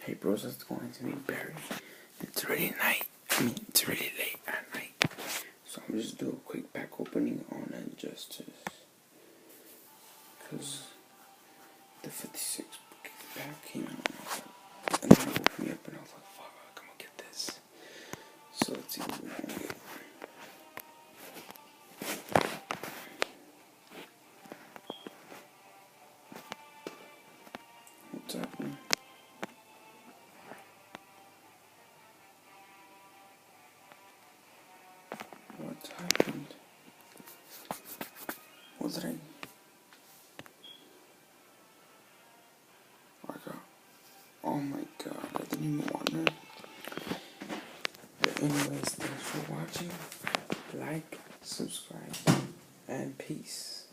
Hey bros, it's going to be Barry. It's already night. It's already late at night. So I'm just do a quick pack opening on Injustice. Because the 56 pack came out and then it woke me up and I was like, fuck, I'm gonna get this. So let's see what we're gonna get. What's happening? What's happened? What did I got? Oh my god, I didn't even wonder. But anyways, thanks for watching. Like, subscribe, and peace.